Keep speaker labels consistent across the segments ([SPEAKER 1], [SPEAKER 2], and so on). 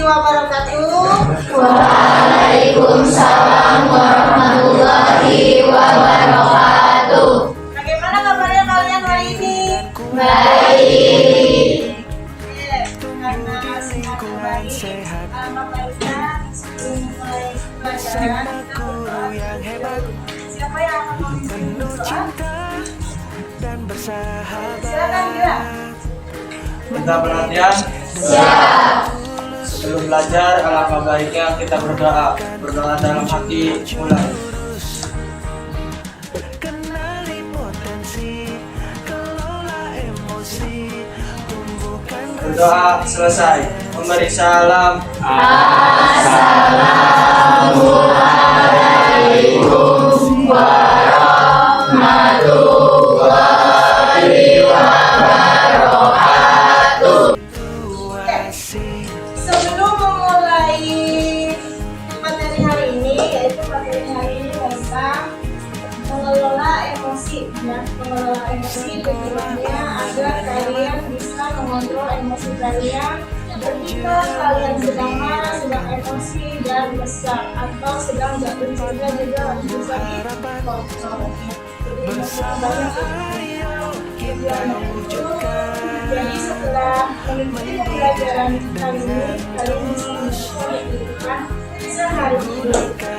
[SPEAKER 1] wabarakatuh.
[SPEAKER 2] Waalaikumsalam warahmatullahi wabarakatuh.
[SPEAKER 1] Bagaimana kabarnya kalian hari ini?
[SPEAKER 2] Baik.
[SPEAKER 1] Karena sehat baik, Bapak Ustaz sebelum mulai pelajaran kita berdoa. Siapa yang akan memimpin doa? Silakan Gira.
[SPEAKER 3] Kita perhatian.
[SPEAKER 2] Siap.
[SPEAKER 3] Sebelum belajar, alangkah baiknya kita berdoa. Berdoa dalam hati, mulai. Berdoa selesai. Memberi salam.
[SPEAKER 2] Assalamualaikum warahmatullahi wabarakatuh.
[SPEAKER 1] Sebelum memulai materi hari ini, yaitu materi hari ini tentang mengelola emosi, ya, mengelola emosi bagaimana agar kalian bisa mengontrol emosi kalian ketika kalian sedang marah, sedang emosi dan besar, atau sedang jatuh cinta juga bisa dikontrol. Jadi setelah mengikuti pembelajaran kali ini, kalian bisa menentukan sehari-hari. Oke,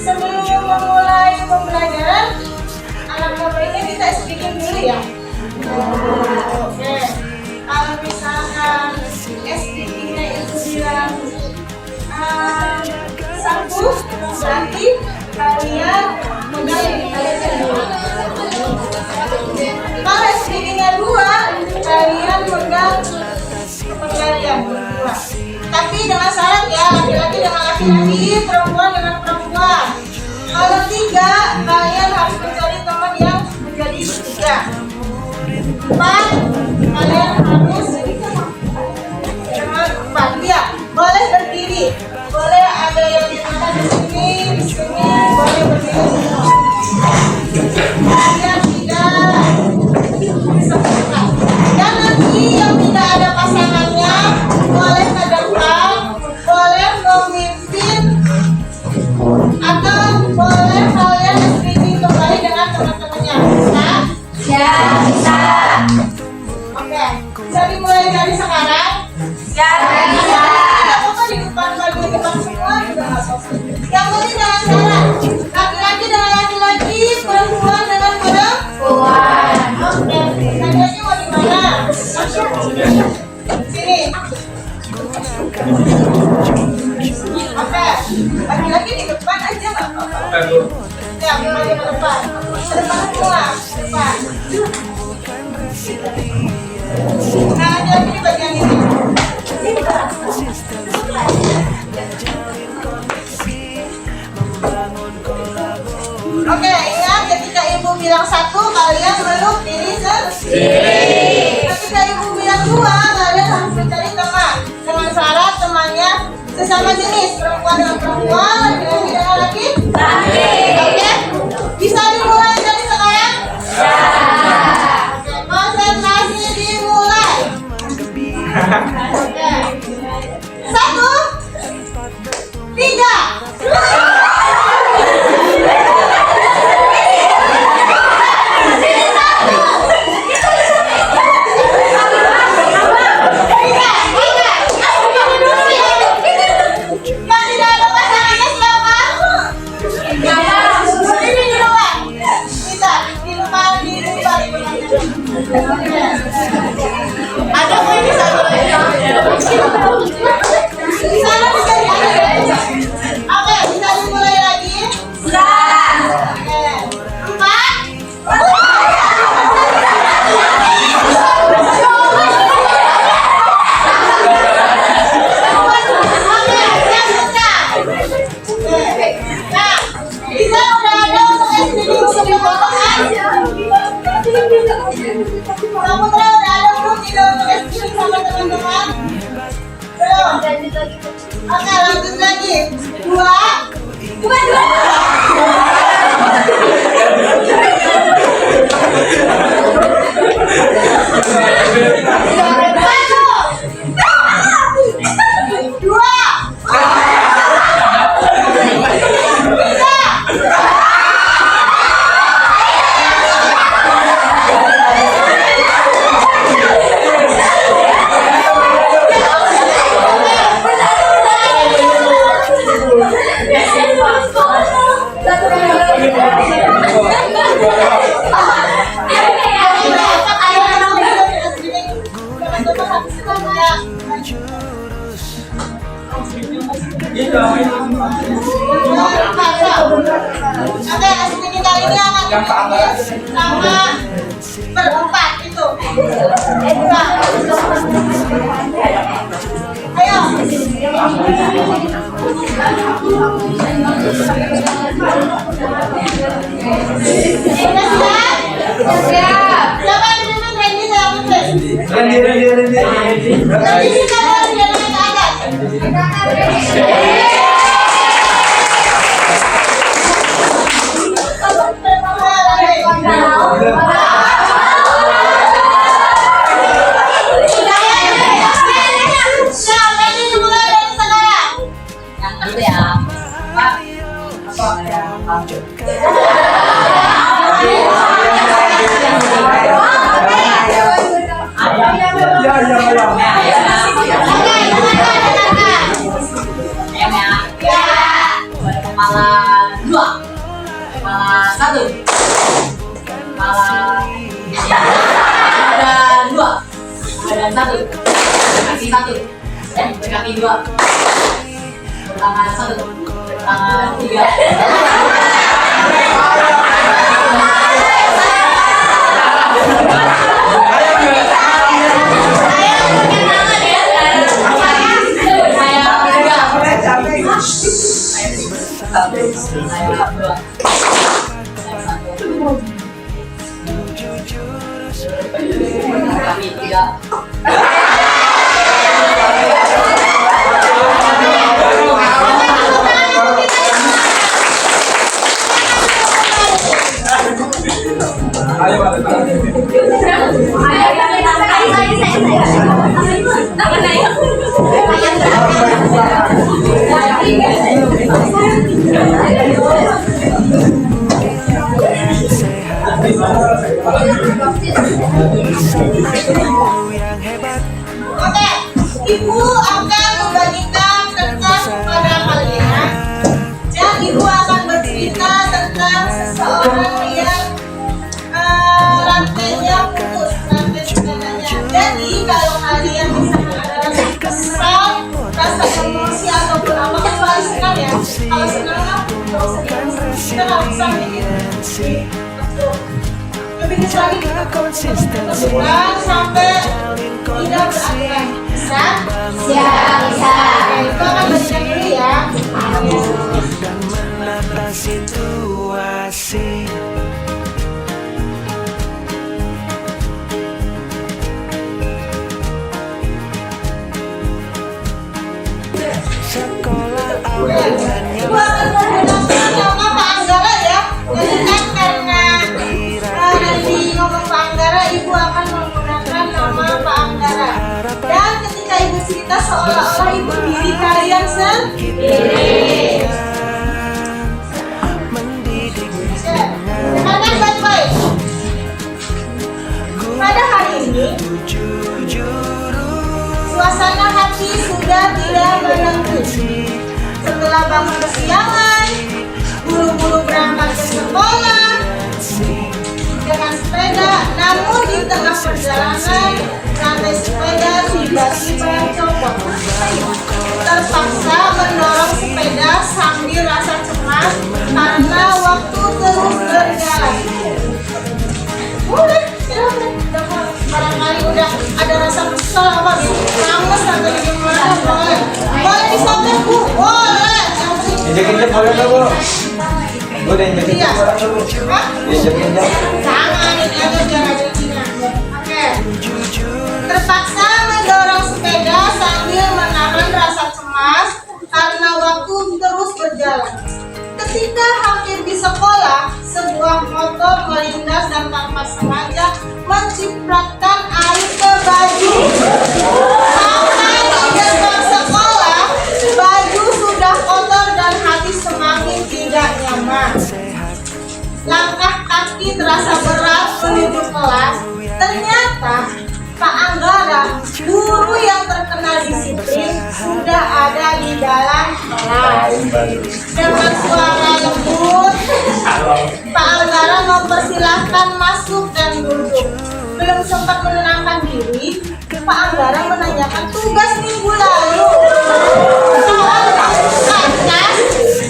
[SPEAKER 1] sebelum memulai pembelajaran, alangkah baiknya kita speaking dulu ya. Oke, kalau misalkan speakingnya itu bilang satu, berarti kalian megang kalian dua. Kalau speakingnya dua, kalian megang kalian berdua. Tapi dengan syarat ya, laki-laki dengan laki-laki, perempuan dengan perempuan. Kalau tiga, kalian harus mencari teman yang menjadi tiga. Empat, kalian harus dengan empat. Ya, boleh berdiri, boleh ada yang di sini, boleh berdiri semua. Kalian dan nanti yang tidak ada pasangannya boleh ke depan, boleh memimpin, atau boleh kalian speaking kembali dengan teman-temannya. Bisa?
[SPEAKER 2] Ya, bisa.
[SPEAKER 1] Oke, jadi mulai dari sekarang.
[SPEAKER 2] Ya, bisa.
[SPEAKER 1] Tidak apa-apa di depan, bagi di depan semua juga nggak apa-apa. Yang penting dengan syarat laki-laki dengan laki-laki, perempuan dengan perempuan. Oke, laki-laki mau di mana? Sini. Oke, laki-laki di depan aja nggak apa-apa. Ya, mulai ke depan. Ke depan semua, depan. Nah, laki-laki di bagian ini. Oke, ingat ketika ibu bilang satu, kalian meluk diri sendiri. Ketika ibu bilang dua, kalian harus mencari teman. Dengan syarat temannya sesama jenis, perempuan dengan perempuan, laki-laki dengan laki-laki. Oke, bisa dimulai dari sekarang? Ya. Oke, konsentrasi dimulai. Oke, satu, tiga. Ada ini satu lagi. Oke, asli kali ini akan sama berempat itu. Ayo. Sudah siap?
[SPEAKER 2] Siap.
[SPEAKER 1] Siapa yang pimpin? Randy, saya pimpin.
[SPEAKER 3] Randy.
[SPEAKER 1] Nanti kita mau jalan ke atas. Siapa ini dimulai dari sekarang?
[SPEAKER 2] Yang itu ya. Pak. Apa ya? Kepala 2, kepala 1, kepala badan 2, badan 1, kaki 1, kaki 2, tangan 1, tangan 3. Kami tidak.
[SPEAKER 1] Oke, Ibu akan membagikan kertas kepada kalian dan Ibu akan bercerita tentang seseorang yang rantainya putus, rantai sepedanya. Jadi kalau kalian misalkan ada rasa kesal, rasa emosi ataupun apa kecuali senang ya. Kalau senang nggak usah kita nggak usah mikir. Lebih kesal lagi kita konsisten sampai tidak beraturan. Bisa?
[SPEAKER 2] Siap, bisa.
[SPEAKER 1] Oke, itu akan bagian dulu ya.
[SPEAKER 4] Dan menata situasi. Sekolah awal dan
[SPEAKER 1] Ibu akan menggunakan nama Pak Anggara ya. Jadi kan karena Randy ngomong Pak Anggara, Ibu akan menggunakan nama Pak Anggara. Dan ketika Ibu cerita seolah-olah Ibu diri kalian sendiri. Dengarkan baik-baik. Pada hari ini, suasana hati sudah tidak menentu. Setelah bangun kesiangan, buru-buru berangkat ke sekolah dengan sepeda, namun di tengah perjalanan rantai sepeda tiba-tiba copot. Terpaksa mendorong sepeda sambil rasa cemas karena waktu terus berjalan. Boleh, silakan. Barangkali udah ada rasa kesal apa gitu, ramus atau gimana, boleh. Boleh disampaikan Bu, boleh. Yang penting
[SPEAKER 3] Injek-injek boleh nggak, Bu? Bu, udah injek-injek
[SPEAKER 1] iya.
[SPEAKER 3] boleh nggak, Bu?
[SPEAKER 1] Hah?
[SPEAKER 3] Injek-injek.
[SPEAKER 1] Jangan, ini aja biar ada isinya. Oke. Terpaksa mendorong sepeda sambil menahan rasa cemas karena waktu terus berjalan. Ketika hampir di sekolah, sebuah motor melindas dan tanpa sengaja mencipratkan air ke baju. Sampai di gerbang sekolah, baju sudah kotor dan hati semakin tidak nyaman. Langkah kaki terasa berat menuju kelas. Ternyata Pak Anggara, guru yang terkenal disiplin, sudah ada di dalam kelas. Dengan suara lembut, Pak Anggara mempersilahkan masuk dan duduk. Belum sempat menenangkan diri, Pak Anggara menanyakan tugas minggu lalu. Soal atas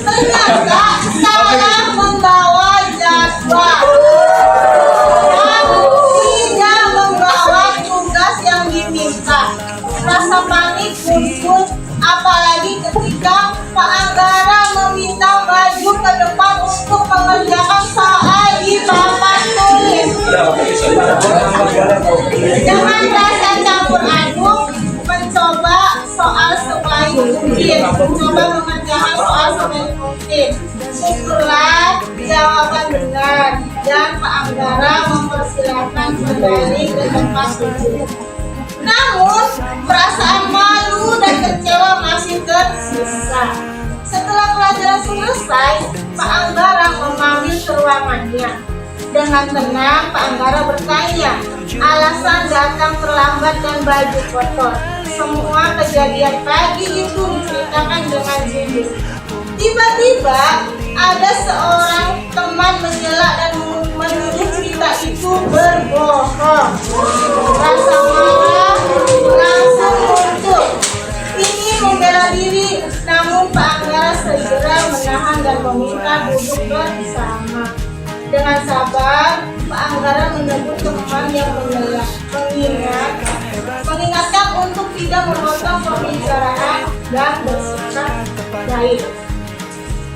[SPEAKER 1] ternyata salah membawa jadwal. Kamu tidak membawa tugas yang diminta. Rasa panik muncul, apalagi ketika Pak Anggara meminta maju ke depan untuk mengerjakan soal di papan tulis. Jangan rasa campur aduk, mencoba soal sebaik mungkin, mencoba mengerjakan soal sebaik mungkin. Syukurlah jawaban benar dan Pak Anggara mempersilahkan kembali ke tempat duduk. Namun, perasaan malu dan kecewa masih tersisa. Setelah pelajaran selesai, Pak Anggara memanggil ke ruangannya. Dengan tenang, Pak Anggara bertanya alasan datang terlambat dan baju kotor. Semua kejadian pagi itu diceritakan dengan jujur. Tiba-tiba, ada seorang teman menyela dan menuduh cerita itu berbohong. Rasa marah langsung muncul, ingin membela diri, namun Pak Anggara segera menahan dan meminta duduk bersama. Dengan sabar, Pak Anggara menegur teman yang menyela, mengingatkan untuk tidak memotong pembicaraan dan bersikap baik.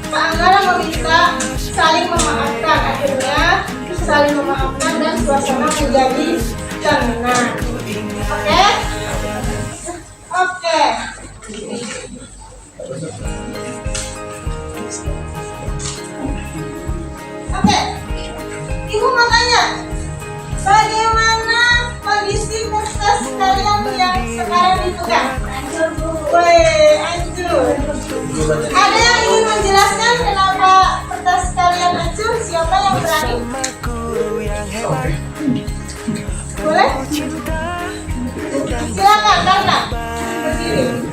[SPEAKER 1] Pak Anggara meminta saling memaafkan. Akhirnya saling memaafkan dan suasana menjadi tenang. Oke. Ibu mau tanya, bagaimana kondisi kertas kalian yang sekarang dipegang? Hancur. Ada yang ingin menjelaskan kenapa kertas kalian hancur? Siapa yang berani? Boleh? Silakan, Karna. Berdiri.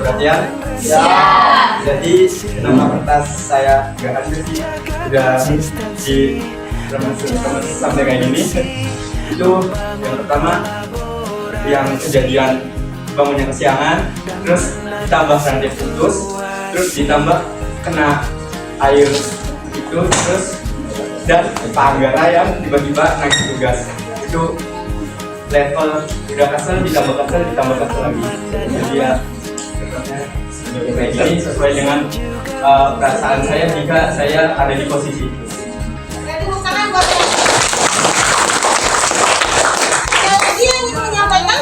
[SPEAKER 3] Perhatian? Ya. Jadi nama kertas saya gak hancur sih, udah sampai kayak gini. Itu yang pertama, yang kejadian bangunnya kesiangan, terus ditambah rantai putus, terus ditambah kena air itu, terus dan Pak Anggara yang tiba-tiba naik tugas. Itu level udah kesel ditambah kesel lagi. Jadi ya kayak gini sesuai dengan perasaan saya jika saya ada di posisi itu.
[SPEAKER 1] Jadi tangan buat saya. Ada lagi yang ingin menyampaikan?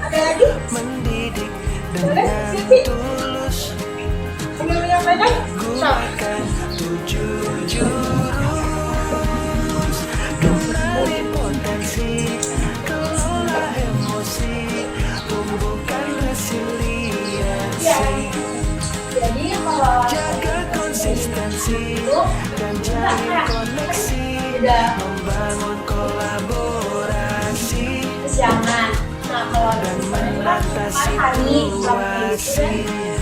[SPEAKER 1] Ada lagi? Boleh? Sisi. Ingin menyampaikan? Stop.
[SPEAKER 2] Jadi kalau konsistensi itu udah membangun kolaborasi kesiangan. Nah kalau hari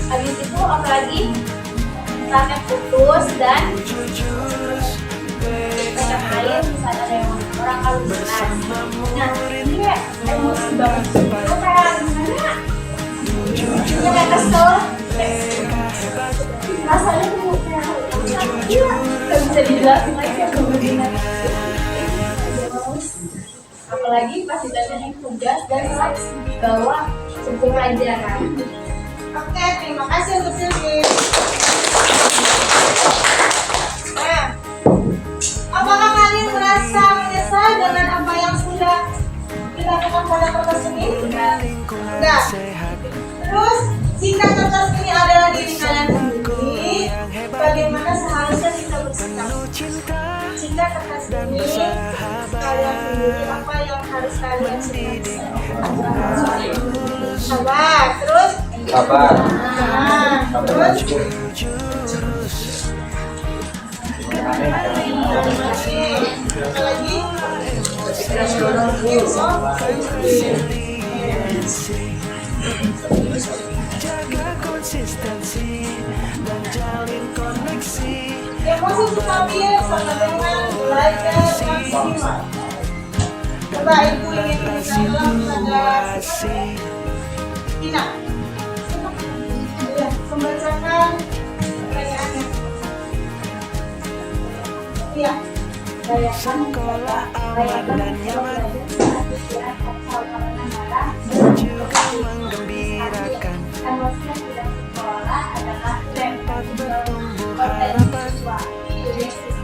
[SPEAKER 2] habis itu apalagi rantai putus dan banyak air, misalnya ada yang orang keluar. Nah ini kayak emosi banget. Itu kayak gimana? Ini kayak kesel. Rasanya tuh kayak nggak bisa dijelasin lagi ya kemudian. Apalagi pas ditanyain tugas dan pas bawa buku pelajaran.
[SPEAKER 1] Oke, terima kasih untuk Silvi. Nah, apakah kalian merasa menyesal dengan apa yang sudah dilakukan pada kertas ini? Enggak. Terus, jika kertas ini adalah diri kalian sendiri, bagaimana seharusnya kita bersikap? Jika kertas ini kalian sendiri, apa yang harus kalian sikap? Sabar, terus?
[SPEAKER 3] Sabar.
[SPEAKER 1] Nah, terus? Apa lagi?
[SPEAKER 4] Jaga konsistensi dan jalin koneksi.
[SPEAKER 1] Emosi stabil sama dengan belajar maksimal. Coba ibu ingin menanyakan pada Tina. Ya, membacakan pertanyaannya. Iya.
[SPEAKER 4] Sekolah aman dan nyaman, juga menggembirakan.
[SPEAKER 2] Emosi yang tidak sekolah adalah
[SPEAKER 4] Tempat bertumbuh harapan.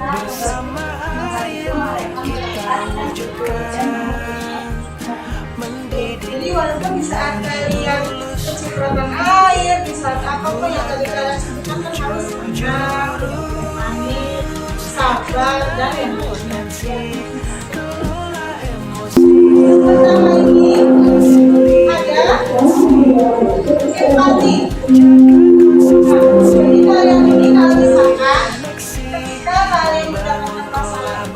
[SPEAKER 4] Bersama air kita wujudkan. Mendidik
[SPEAKER 1] Jadi walaupun di saat kalian kecipratan air, di saat apapun yang tadi kalian sebutkan kan harus tenang, manis, sabar, dan emosi. Pertama ini ada empati. Jadi kalian ini kalau misalkan ketika kalian mendapatkan masalah,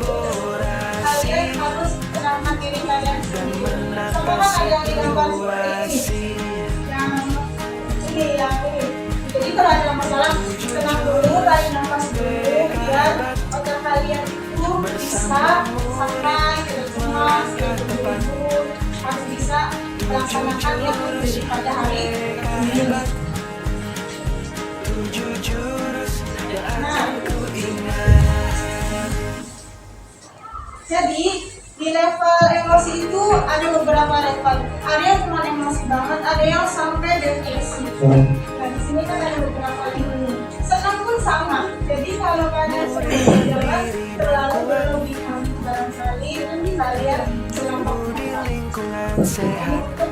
[SPEAKER 1] kalian harus tenangkan diri kalian sendiri. Sama kan ada yang digambar seperti ini, yang ini. Jadi kalau ada masalah, tenang dulu, tarik nafas dulu, biar otak kalian itu bisa santai, tidak cemas, tidak terburu-buru, harus bisa melaksanakan yang terjadi pada hari ini. Nah, jadi di level emosi itu ada beberapa level. Ada yang cuma emosi banget, ada yang sampai depresi. Nah di sini kan ada beberapa ini. Senang pun sama. Jadi kalau kalian jangan terlalu berlebihan, barangkali kalian terlampau untuk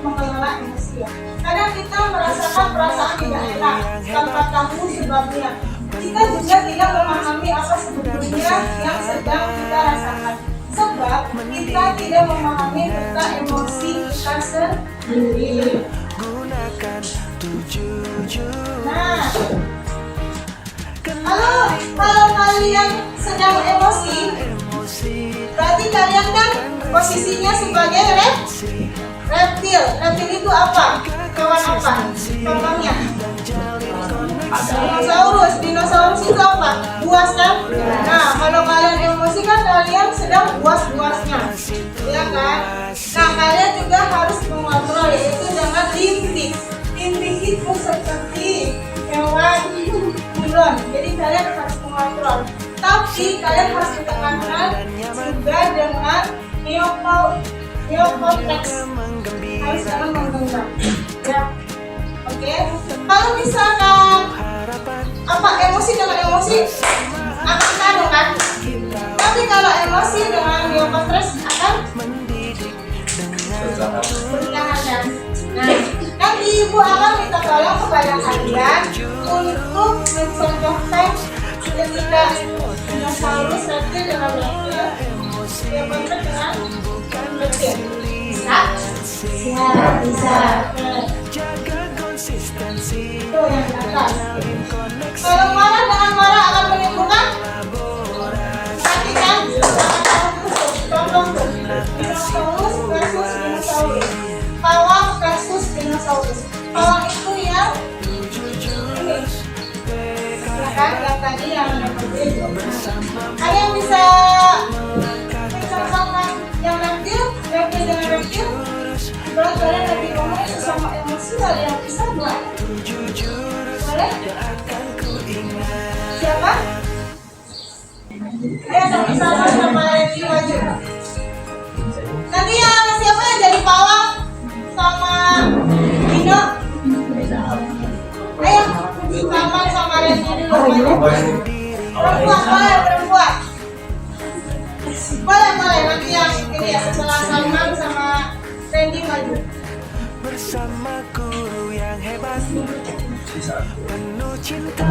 [SPEAKER 1] mengelola emosi. Kadang kita merasakan perasaan tidak enak tanpa tahu sebabnya. Kita juga tidak memahami apa sebetulnya yang sedang kita rasakan. Sebab kita tidak memahami tentang emosi kita sendiri. Nah, kalau kalian sedang emosi, berarti kalian kan posisinya sebagai reptil. Reptil itu apa? Hewan apa? Contohnya dinosaurus itu apa? Buas kan? Nah, kalau kalian emosi kan kalian sedang buas-buasnya, ya kan? Nah, kalian juga harus mengontrol, yaitu dengan limbik. Limbik itu seperti hewan buron, jadi kalian harus mengontrol. Tapi kalian harus ditekankan juga dengan neokortex. Harus jangan menggenggam, ya. Oke, kalau misalkan emosi dengan emosi akan kado kan? Tapi kalau emosi dengan neokortex akan bertahan. Nah, nanti ibu akan minta tolong kepada kalian untuk mencontohkan ketika dinosaurus reptil dengan reptil, neokortex dengan reptil. Bisa. Itu yang di atas. Kalau marah dengan marah akan menimbulkan kesakitan. Contoh tuh, dinosaurus versus dinosaurus, pawang versus dinosaurus. Pawang itu yang ini, ya kan? Yang tadi yang berbeda. Ada yang bisa mencontohkan yang reptil dengan reptil? Kalau kalian lagi ngomong sesama emosi, kalian bisa buat? Boleh? Siapa? Ayo sama-sama sama Reni maju. Nanti yang siapa yang jadi pawang sama Dino? Ayo sama Reni dulu. Perempuan. Boleh nanti yang ini ya setelah Salman sama Randy maju.
[SPEAKER 4] Bersama guru yang hebat, penuh cinta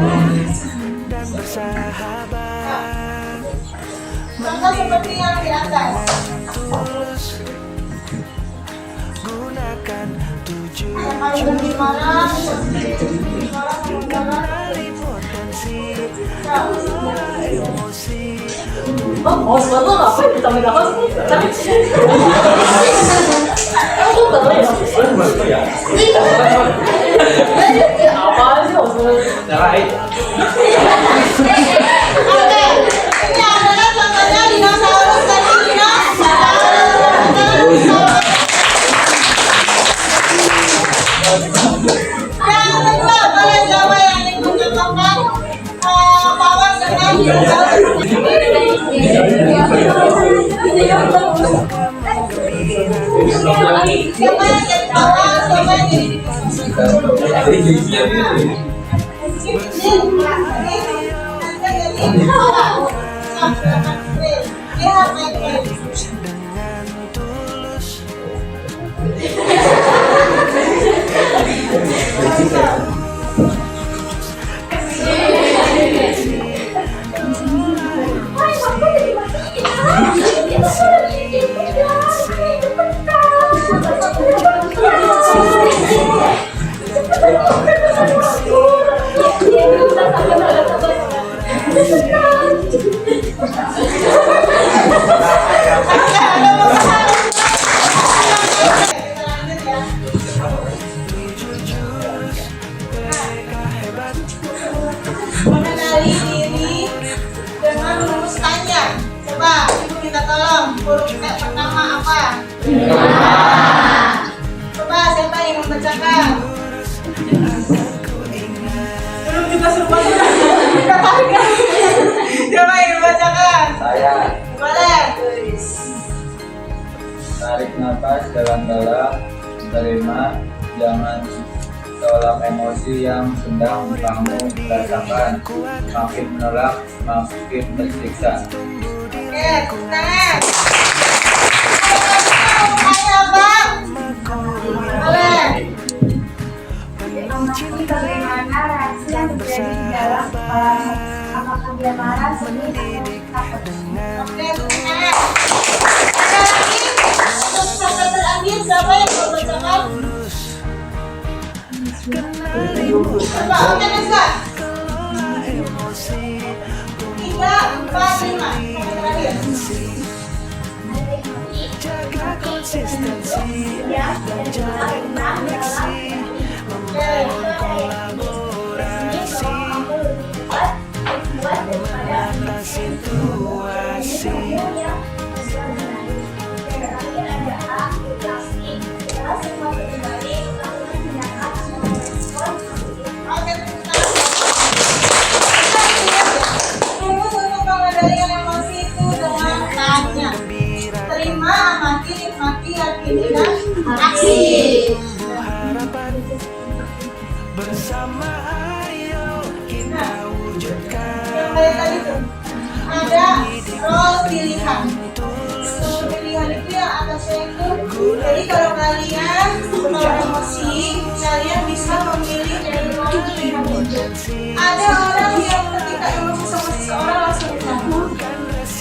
[SPEAKER 4] dan bersahabat.
[SPEAKER 1] Contoh seperti yang di atas.
[SPEAKER 4] Tulus gunakan tujuh
[SPEAKER 1] Yang paling lebih marah,
[SPEAKER 4] kembali potensi, emosi.
[SPEAKER 2] Oh, sepatu ngapain ditambah-tambah sih? Tapi aku boleh dong.
[SPEAKER 3] Betul ya?
[SPEAKER 2] Apa sih maksudnya?
[SPEAKER 3] Cerai.
[SPEAKER 1] Oke, ini adalah contohnya dinosaurus dari dinosaurus. Yang kedua, boleh siapa yang ingin mencontohkan pawang dengan dinosaurus? Siapa yang jadi pawang, siapa yang jadi mengenali diri dengan merumuskannya. Coba ibu minta tolong, huruf T pertama apa? Coba siapa yang membacakan? Belum juga serupa. Siapa yang membacakan?
[SPEAKER 5] Saya
[SPEAKER 1] Boleh.
[SPEAKER 5] tarik nafas dalam-dalam, terima, jangan tolak emosi yang sedang kamu rasakan. Makin menolak, makin tersiksa.
[SPEAKER 1] Oke, tepuk tangan. Ayo bang. Boleh.
[SPEAKER 2] Mengerti bagaimana reaksi yang terjadi di dalam kepala. Apakah dia marah, sedih, atau takut?
[SPEAKER 1] Oke, tepuk tangan. Ada lagi untuk sahabat terandin siapa yang mau bacakan? Coba, oke Nesa. 3, 4, 5. Oke, terakhir.
[SPEAKER 4] jaga konsistensi
[SPEAKER 2] Ya, dan juga tentang dalam
[SPEAKER 1] Oke.
[SPEAKER 4] kolaborasi menata situasi
[SPEAKER 1] Oke, tepuk tangan. Rumus untuk pengendalian emosi itu dengan tanya. Terima, amati, nikmati, yakini, dan aksi.
[SPEAKER 4] harapan bersama, ayo kita wujudkan
[SPEAKER 1] Yang kayak tadi tuh ada role pilihan. Role pilihan itu yang atasnya itu. Jadi kalau kalian kalau emosi, kalian bisa memilih dari role pilihan itu. Ada orang yang ketika emosi sama seseorang langsung tenang.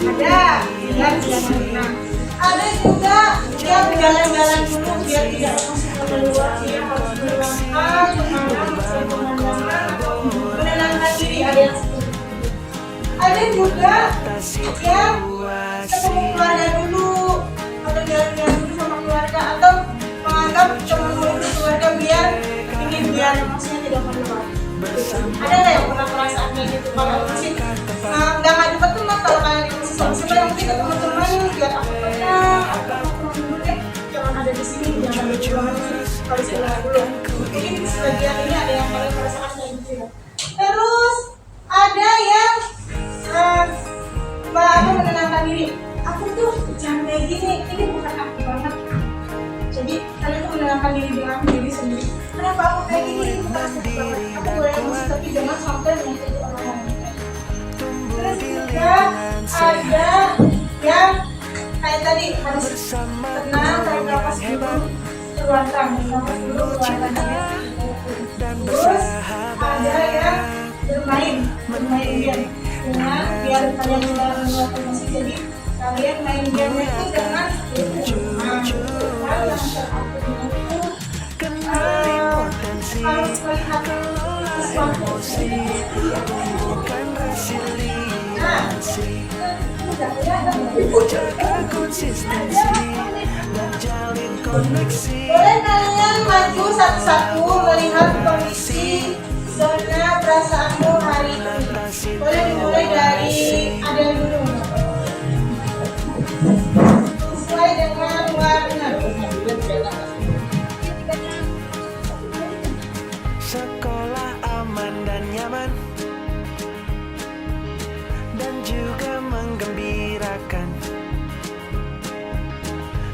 [SPEAKER 1] Ada yang jangan tenang. Ada juga yang jalan-jalan dulu biar tidak emosi keluar. Dia harus meluangkan, pemandangan, atau menenangkan diri. Ada yang seperti itu. Ada juga yang ketemu keluarga dulu atau jalan-jalan dulu sama keluarga atau menganggap teman dulu keluarga biar emosinya tidak keluar. Ada nggak yang pernah perasaan kayak gitu? Kalau emosi nggak ngadu ke teman, kalau kalian emosi sama siapa yang mungkin ke teman-teman biar aku tenang, aku mau dulu deh, jangan ada di sini, jangan ada di ruangan ini, kalau sini dulu. Mungkin sebagian ini ada yang kalian merasakan kayak gitu ya. Terus ada yang aku menenangkan diri. Aku tuh jangan kayak gini, ini bukan aku banget. Jadi kalian tuh menenangkan diri dengan diri sendiri. Kenapa aku kayak gini? Ini bukan aku banget. Aku boleh emosi tapi jangan sampai menyakiti orang lain. Terus juga ada yang kayak tadi harus tenang, tarik nafas dulu, keluarkan, nafas dulu, keluarkan. Terus ada yang bermain game dengan biar kalian mengeluarkan emosi. Jadi kalian main game itu dengan hal yang teratur itu harus melihat sesuatu. Nah,
[SPEAKER 4] Jaga konsistensi dan jalin koneksi.
[SPEAKER 1] Boleh kalian maju satu-satu melihat kondisi zona perasaanmu hari ini. Boleh dimulai dari Adel dulu. Sesuai dengan warna.
[SPEAKER 4] Sekolah aman dan nyaman dan juga menggembirakan.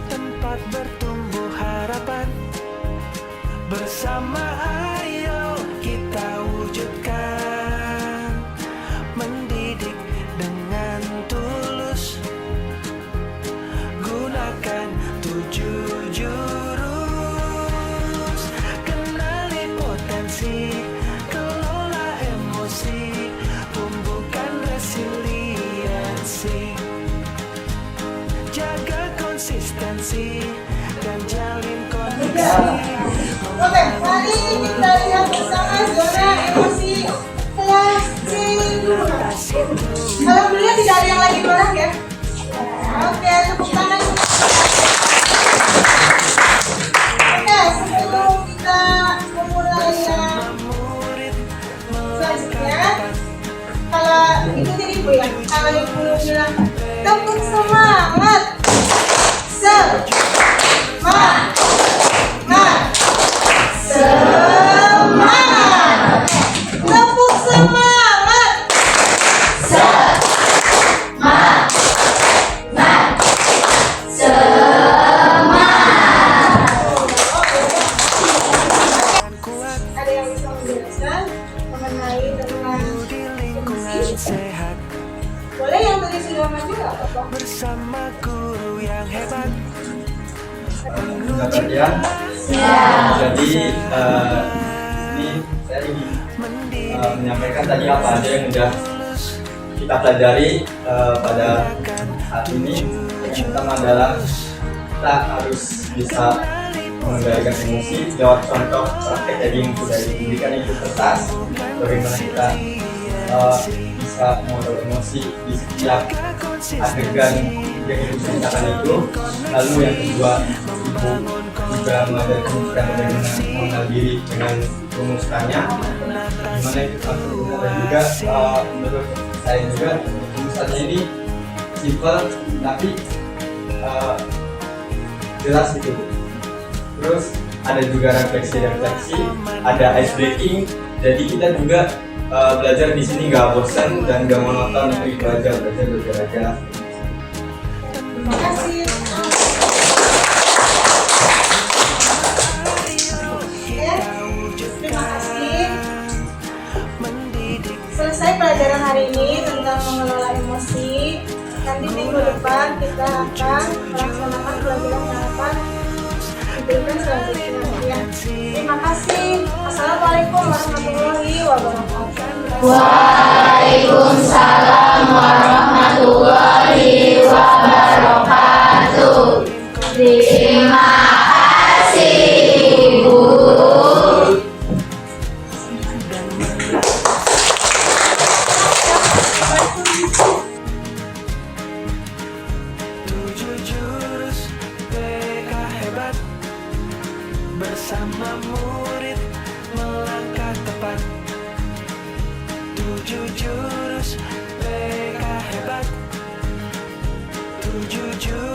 [SPEAKER 4] Tempat bertumbuh harapan. Bersama ayo kita wujudkan. Mendidik dengan tulus. Gunakan 7 jurus. Kenali potensi, kelola emosi, tumbuhkan resiliensi. Jaga konsistensi dan jalin koneksi.
[SPEAKER 1] Oke, mari kita lihat bersama zona emosi kelas C2. Alhamdulillah tidak ada yang lagi marah ya. Oke, tepuk tangan. Oke, sebelum kita memulai yang selanjutnya, kalau ikutin ibu ya, kalau ibu bilang tepuk semangat, semangat, semangat, tepuk semangat, ada yang bisa menjelaskan mengenai tentang
[SPEAKER 4] Di lingkungan sehat
[SPEAKER 1] boleh yang tadi sudah maju nggak apa-apa.
[SPEAKER 4] bersama guru yang hebat.
[SPEAKER 3] Dapat ya. Jadi ini saya ingin menyampaikan tadi apa aja yang sudah kita pelajari pada saat ini. Yang pertama adalah kita harus bisa mengendalikan emosi lewat contoh praktek tadi yang sudah diberikan itu kertas. Bagaimana kita bisa mengontrol emosi di setiap adegan yang diceritakan itu. Lalu yang kedua, ibu juga mengajarkan kita bagaimana mengenal diri dengan rumuskannya, gimana itu satu. Dan juga menurut saya juga rumusannya ini simple tapi jelas gitu. Terus ada juga refleksi, ada ice breaking. Jadi kita juga belajar di sini nggak bosan dan nggak monoton, itu aja belajar aja.
[SPEAKER 1] Terima kasih. Oke, terima kasih. Selesai pelajaran hari ini tentang mengelola emosi. Nanti minggu depan kita akan melaksanakan pelajaran yang akan diberikan selanjutnya. Ya. Terima kasih. Assalamualaikum warahmatullahi wabarakatuh.
[SPEAKER 2] Waalaikumsalam warahmatullahi wabarakatuh. Terima kasih, Bu.
[SPEAKER 4] Tujuh jurus PK hebat. Bersama murid melangkah tepat. 7 jurus PK hebat. 7 jurus